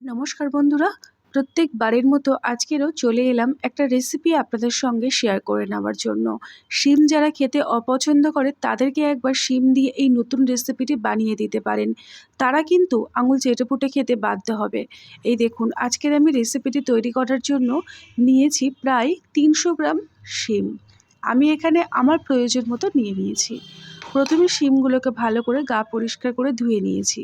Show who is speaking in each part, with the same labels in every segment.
Speaker 1: নমস্কার বন্ধুরা, প্রত্যেকবারের মতো আজকেরও চলে এলাম একটা রেসিপি আপনাদের সঙ্গে শেয়ার করে নেওয়ার জন্য। শিম যারা খেতে অপছন্দ করে তাদেরকে একবার শিম দিয়ে এই নতুন রেসিপিটি বানিয়ে দিতে পারেন। তারা কিন্তু আঙুল চেটেপুটে খেতে বাধ্য হবে। এই দেখুন, আজকের আমি রেসিপিটি তৈরি করার জন্য নিয়েছি প্রায় 300 গ্রাম শিম। আমি এখানে আমার প্রয়োজন মতো নিয়ে নিয়েছি। প্রথমে শিমগুলোকে ভালো করে গা পরিষ্কার করে ধুয়ে নিয়েছি।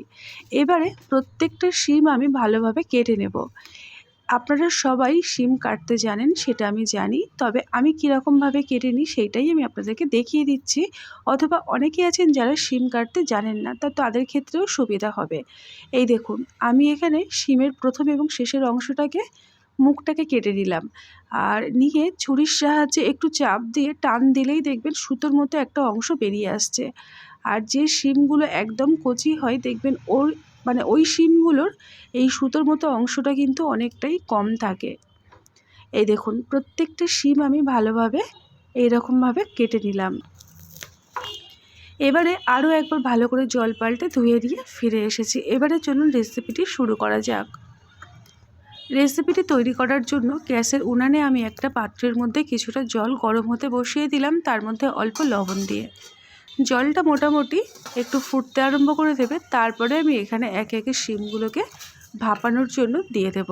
Speaker 1: এবারে প্রত্যেকটা শিম আমি ভালোভাবে কেটে নেব। আপনারা সবাই শিম কাটতে জানেন সেটা আমি জানি, তবে আমি কীরকমভাবে কেটে নিই সেইটাই আমি আপনাদেরকে দেখিয়ে দিচ্ছি। অথবা অনেকে আছেন যারা শিম কাটতে জানেন না, তাদের ক্ষেত্রেও সুবিধা হবে। এই দেখুন, আমি এখানে শিমের প্রথম এবং শেষের অংশটাকে মুখটাকে কেটে নিলাম, আর নিয়ে ছুরির সাহায্যে একটু চাপ দিয়ে টান দিলেই দেখবেন সুতোর মতো একটা অংশ বেরিয়ে আসছে। আর যে শিমগুলো একদম কচি হয় দেখবেন ওই শিমগুলোর এই সুতোর মতো অংশটা কিন্তু অনেকটাই কম থাকে। এই দেখুন, প্রত্যেকটা শিম আমি ভালোভাবে এইরকমভাবে কেটে নিলাম। এবারে আরও একবার ভালো করে জল পাল্টে ধুয়ে দিয়ে ফিরে এসেছি। এবারে চলুন রেসিপিটি শুরু করা যাক। রেসিপিটি তৈরি করার জন্য গ্যাসের উনানে আমি একটা পাত্রের মধ্যে কিছুটা জল গরম হতে বসিয়ে দিলাম, তার মধ্যে অল্প লবণ দিয়ে। জলটা মোটামুটি একটু ফুটতে আরম্ভ করে দেবে। তারপরে আমি এখানে একে একে শিমগুলোকে ভাপানোর জন্য দিয়ে দেব।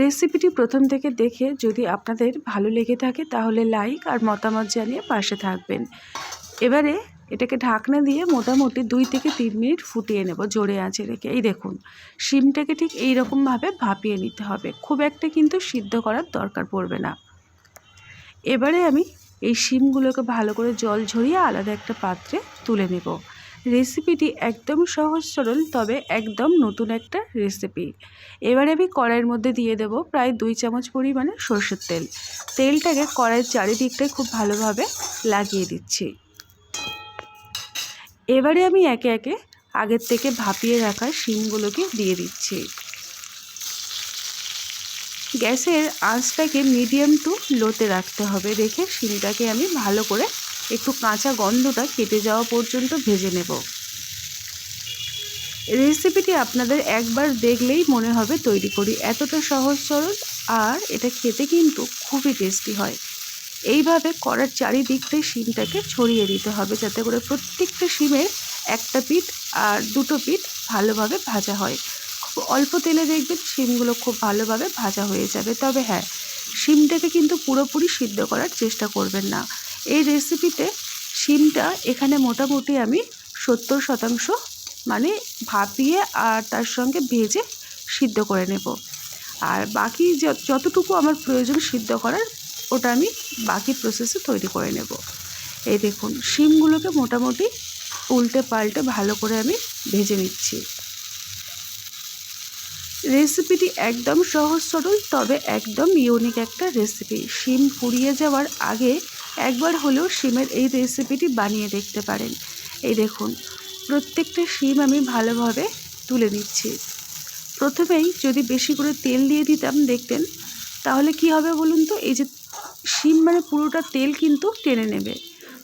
Speaker 1: রেসিপিটি প্রথম থেকে দেখে যদি আপনাদের ভালো লেগে থাকে তাহলে লাইক আর মতামত জানিয়ে পাশে থাকবেন। এবারে এটাকে ঢাকনা দিয়ে মোটামুটি 2 থেকে 3 মিনিট ফুটিয়ে নেব জোরে আঁচে রেখে। এই দেখুন, শিমটাকে ঠিক এই রকমভাবে ভাপিয়ে নিতে হবে, খুব একটা কিন্তু সিদ্ধ করার দরকার পড়বে না। এবারে আমি এই শিমগুলোকে ভালো করে জল ঝরিয়ে আলাদা একটা পাত্রে তুলে নেব। রেসিপিটি একদম সহজ সরল, তবে একদম নতুন একটা রেসিপি। এবারে আমি কড়াইয়ের মধ্যে দিয়ে দেব প্রায় 2 চামচ পরিমাণে সরষের তেল। তেলটাকে কড়াইয়ের চারিদিকটায় খুব ভালোভাবে লাগিয়ে দিচ্ছি। এবারে আমি একে একে আগের থেকে ভাপিয়ে রাখা শিমগুলোকে দিয়ে দিচ্ছি। গ্যাসের আঁচটাকে মিডিয়াম টু লোতে রাখতে হবে। রেখে শিমটাকে আমি ভালো করে একটু কাঁচা গন্ধটা কেটে যাওয়া পর্যন্ত ভেজে নেব। রেসিপিটি আপনাদের একবার দেখলেই মনে হবে তৈরি করি, এতটা সহজ সরল, আর এটা খেতে কিন্তু খুবই টেস্টি হয়। এইভাবে কড়ার চারিদিকটাই শিমটাকে ছড়িয়ে দিতে হবে, যাতে করে প্রত্যেকটা শিমের একটা পিঠ আর দুটো পিঠ ভালোভাবে ভাজা হয়। খুব অল্প তেলে দেখবেন শিমগুলো খুব ভালোভাবে ভাজা হয়ে যাবে। তবে হ্যাঁ, শিমটাকে কিন্তু পুরোপুরি সিদ্ধ করার চেষ্টা করবেন না। এই রেসিপিতে শিমটা এখানে মোটামুটি আমি 70% মানে ভাপিয়ে আর তার সঙ্গে ভেজে সিদ্ধ করে নেব। আর বাকি যতটুকু আমার প্রয়োজন সিদ্ধ করার, ওটা আমি বাকি প্রসেসে তৈরি করে নেব। এই দেখুন, শিমগুলোকে মোটামুটি উল্টে পাল্টে ভালো করে আমি ভেজে নিচ্ছি। রেসিপিটি একদম সহজ সরল, তবে একদম ইউনিক একটা রেসিপি। শিম ফুরিয়ে যাওয়ার আগে একবার হলেও শিমের এই রেসিপিটি বানিয়ে দেখতে পারেন। এই দেখুন, প্রত্যেকটা শিম আমি ভালোভাবে তুলে নিচ্ছি। প্রথমেই যদি বেশি করে তেল দিয়ে দিতাম দেখতেন, তাহলে কি হবে বলুন তো, এই যে শিম মানে পুরোটা তেল কিন্তু টেনে নেবে।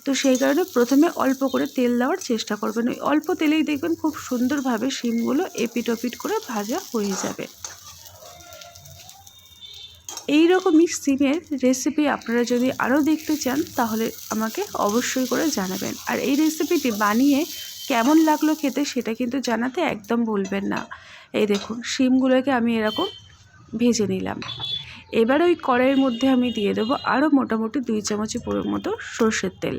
Speaker 1: তো সেই কারণে প্রথমে অল্প করে তেল দেওয়ার চেষ্টা করবেন। ওই অল্প তেলেই দেখবেন খুব সুন্দরভাবে শিমগুলো এপিট ওপিট করে ভাজা হয়ে যাবে। এই রকমই শিমের রেসিপি আপনারা যদি আরও দেখতে চান তাহলে আমাকে অবশ্যই করে জানাবেন। আর এই রেসিপিটি বানিয়ে কেমন লাগলো খেতে সেটা কিন্তু জানাতে একদম ভুলবেন না। এই দেখুন, শিমগুলোকে আমি এরকম ভেজে নিলাম। এবার ওই কড়াইয়ের মধ্যে আমি দিয়ে দেবো আরও মোটামুটি 2 চামচের মতো সর্ষের তেল।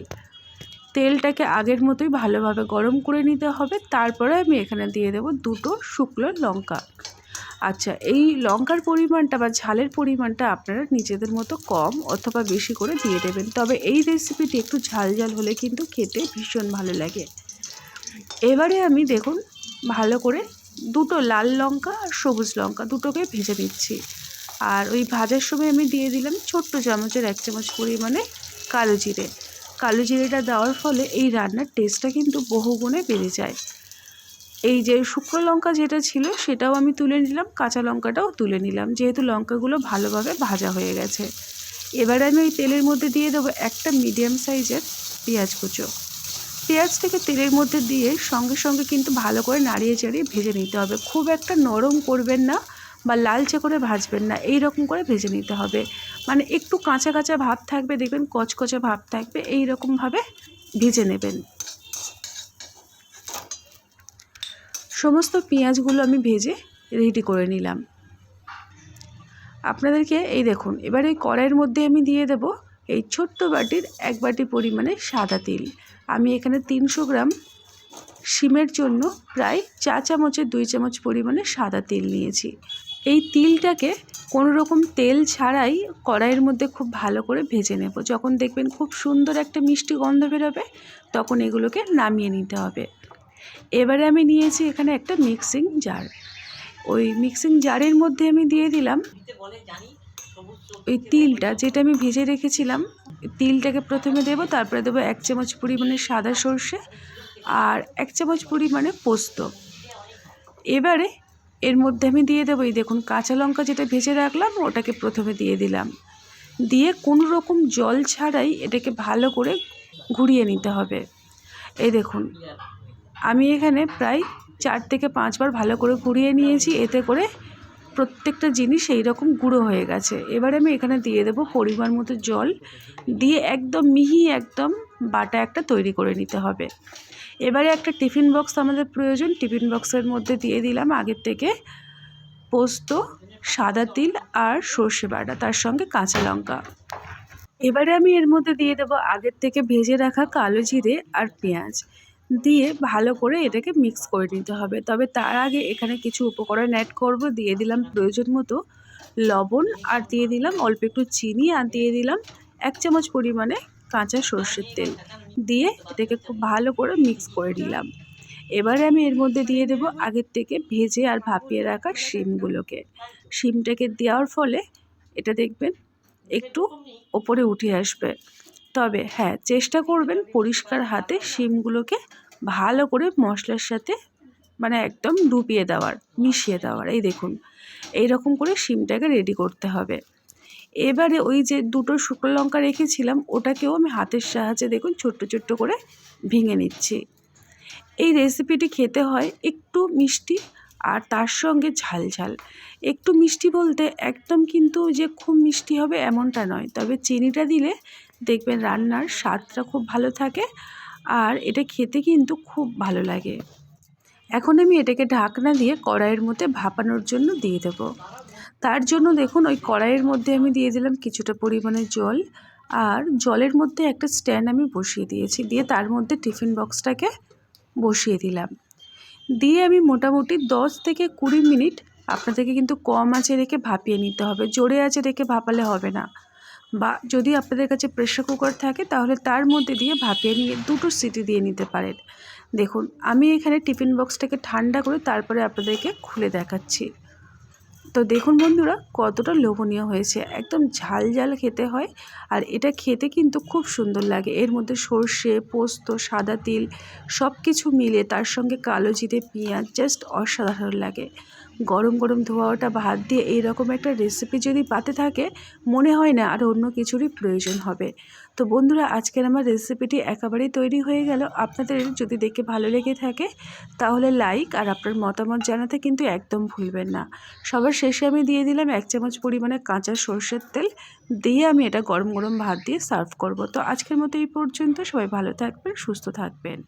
Speaker 1: তেলটাকে আগের মতোই ভালোভাবে গরম করে নিতে হবে। তারপরে আমি এখানে দিয়ে দেবো 2টো শুকনো লঙ্কা। আচ্ছা, এই লঙ্কার পরিমাণটা বা ঝালের পরিমাণটা আপনারা নিজেদের মতো কম অথবা বেশি করে দিয়ে দেবেন। তবে এই রেসিপিটি একটু ঝাল ঝাল হলে কিন্তু খেতে ভীষণ ভালো লাগে। এবারে আমি দেখুন ভালো করে 2টো লাল লঙ্কা আর সবুজ লঙ্কা দুটোকে ভেজে নিচ্ছি। আর ওই ভাজার সময় আমি দিয়ে দিলাম ছোট্ট চামচের 1 চামচ পরিমাণে কালো জিরে। কালো জিরেটা দেওয়ার ফলে এই রান্নার টেস্টটা কিন্তু বহুগুণে বেড়ে যায়। এই যে শুকনো লঙ্কা যেটা ছিল সেটাও আমি তুলে নিলাম, কাঁচা লঙ্কাটাও তুলে নিলাম, যেহেতু লঙ্কাগুলো ভালোভাবে ভাজা হয়ে গেছে। এবারে আমি ওই তেলের মধ্যে দিয়ে দেবো একটা মিডিয়াম সাইজের পেঁয়াজ কুচো। পেঁয়াজটাকে তেলের মধ্যে দিয়ে সঙ্গে সঙ্গে কিন্তু ভালো করে নাড়িয়ে চাড়িয়ে ভেজে নিতে হবে। খুব একটা নরম করবেন না, বা লালচে করে ভাজবেন না, এই রকম করে ভেজে নিতে হবে। মানে একটু কাঁচা কাঁচা ভাব থাকবে, দেখবেন কচকচে ভাব থাকবে, এই রকমভাবে ভেজে নেবেন। সমস্ত পেঁয়াজগুলো আমি ভেজে রেডি করে নিলাম। আপনাদেরকে এই দেখুন, এবার এই কড়াইয়ের মধ্যে আমি দিয়ে দেব এই ছোট্ট বাটির 1 বাটি পরিমাণে সাদা তিল। আমি এখানে 300 গ্রাম শিমের জন্য প্রায় 4 চামচের 2 চামচ পরিমাণে সাদা তিল নিয়েছি। এই তিলটাকে কোনো রকম তেল ছাড়াই কড়াইয়ের মধ্যে খুব ভালো করে ভেজে নেব। যখন দেখবেন খুব সুন্দর একটা মিষ্টি গন্ধ বেরোবে, তখন এগুলোকে নামিয়ে নিতে হবে। এবারে আমি নিয়েছি এখানে একটা মিক্সিং জার। ওই মিক্সিং জারের মধ্যে আমি দিয়ে দিলাম ওই তিলটা, যেটা আমি ভেজে রেখেছিলাম। তিলটাকে প্রথমে দেব, তারপরে দেবো 1 চামচ পরিমাণে সাদা সর্ষে আর 1 চামচ পরিমাণে পোস্ত। এবারে এর মধ্যে আমি দিয়ে দেবো এই দেখুন কাঁচা লঙ্কা যেটা ভেজে রাখলাম, ওটাকে প্রথমে দিয়ে দিলাম। দিয়ে কোনো রকম জল ছাড়াই এটাকে ভালো করে ঘুরিয়ে নিতে হবে। এই দেখুন আমি এখানে প্রায় 4 থেকে 5 বার ভালো করে ঘুরিয়ে নিয়েছি, এতে করে প্রত্যেকটা জিনিস এই রকম গুঁড়ো হয়ে গেছে। এবারে আমি এখানে দিয়ে দেবো পরিমাণ মতো জল, দিয়ে একদম মিহি একদম বাটা একটা তৈরি করে নিতে হবে। এবারে একটা টিফিন বক্স আমাদের প্রয়োজন। টিফিন বক্সের মধ্যে দিয়ে দিলাম আগের থেকে পোস্ত, সাদা তিল আর সর্ষে বাটা, তার সঙ্গে কাঁচা লঙ্কা। এবারে আমি এর মধ্যে দিয়ে দেবো আগের থেকে ভেজে রাখা কালো জিরে আর পেঁয়াজ, দিয়ে ভালো করে এটাকে মিক্স করে নিতে হবে। তবে তার আগে এখানে কিছু উপকরণ অ্যাড করব। দিয়ে দিলাম প্রয়োজন মতো লবণ, আর দিয়ে দিলাম অল্প একটু চিনি, আর দিয়ে দিলাম 1 চামচ পরিমাণে কাঁচা সর্ষের তেল, দিয়ে এটাকে খুব ভালো করে মিক্স করে নিলাম। এবারে আমি এর মধ্যে দিয়ে দেব আগের থেকে ভেজে আর ভাপিয়ে রাখা শিমগুলোকে। শিমটাকে দেওয়ার ফলে এটা দেখবেন একটু ওপরে উঠে আসবে। তবে হ্যাঁ, চেষ্টা করবেন পরিষ্কার হাতে শিমগুলোকে ভালো করে মশলার সাথে মানে একদম ডুবিয়ে দেওয়ার, মিশিয়ে দেওয়ার। এই দেখুন এই রকম করে শিমটাকে রেডি করতে হবে। এবারে ওই যে 2টো শুকনো লঙ্কা রেখেছিলাম, ওটাকেও আমি হাতের সাহায্যে দেখুন ছোট্ট ছোট্ট করে ভেঙে নিচ্ছি। এই রেসিপিটি খেতে হয় একটু মিষ্টি আর তার সঙ্গে ঝাল ঝাল। একটু মিষ্টি বলতে একদম কিন্তু যে খুব মিষ্টি হবে এমনটা নয়, তবে চিনিটা দিলে দেখবেন রান্নার স্বাদটা খুব ভালো থাকে আর এটা খেতে কিন্তু খুব ভালো লাগে। এখন আমি এটাকে ঢাকনা দিয়ে কড়াইয়ের মধ্যে ভাপানোর জন্য দিয়ে দেব। তার জন্য দেখুন ওই কড়াইয়ের মধ্যে আমি দিয়ে দিলাম কিছুটা পরিমাণে জল, আর জলের মধ্যে একটা স্ট্যান্ড আমি বসিয়ে দিয়েছি, দিয়ে তার মধ্যে টিফিন বক্সটাকে বসিয়ে দিলাম। দিয়ে আমি মোটামুটি 10 থেকে 20 মিনিট আপনাদেরকে কিন্তু কম আঁচে রেখে ভাপিয়ে নিতে হবে, জোরে আঁচে রেখে ভাপালে হবে না। বা যদি আপনাদের কাছে প্রেসার কুকার থাকে তাহলে তার মধ্যে দিয়ে ভাপিয়ে নিয়ে 2টো সিটি দিয়ে নিতে পারেন। দেখুন আমি এখানে টিফিন বক্সটাকে ঠান্ডা করে তারপরে আপনাদেরকে খুলে দেখাচ্ছি। তো দেখুন বন্ধুরা কতটা লোভনীয় হয়েছে, একদম ঝাল ঝাল খেতে হয় আর এটা খেতে কিন্তু খুব সুন্দর লাগে। এর মধ্যে সর্ষে, পোস্ত, সাদা তিল সব কিছু মিলে তার সঙ্গে কালো জিরে, পেঁয়াজ, জাস্ট অসাধারণ লাগে। গরম গরম ধোয়া ওঠা ভাত দিয়ে এইরকম একটা রেসিপি যদি পাতে থাকে, মনে হয় না আর অন্য কিছুরই প্রয়োজন হবে। তো বন্ধুরা আজকের আমার রেসিপিটি একেবারেই তৈরি হয়ে গেল। আপনাদের যদি দেখে ভালো লেগে থাকে তাহলে লাইক আর আপনার মতামত জানাতে কিন্তু একদম ভুলবেন না। সবার শেষে আমি দিয়ে দিলাম 1 চামচ পরিমাণে কাঁচা সর্ষের তেল, দিয়ে আমি এটা গরম গরম ভাত দিয়ে সার্ভ করব। তো আজকের মতো এই পর্যন্ত, সবাই ভালো থাকবেন, সুস্থ থাকবেন।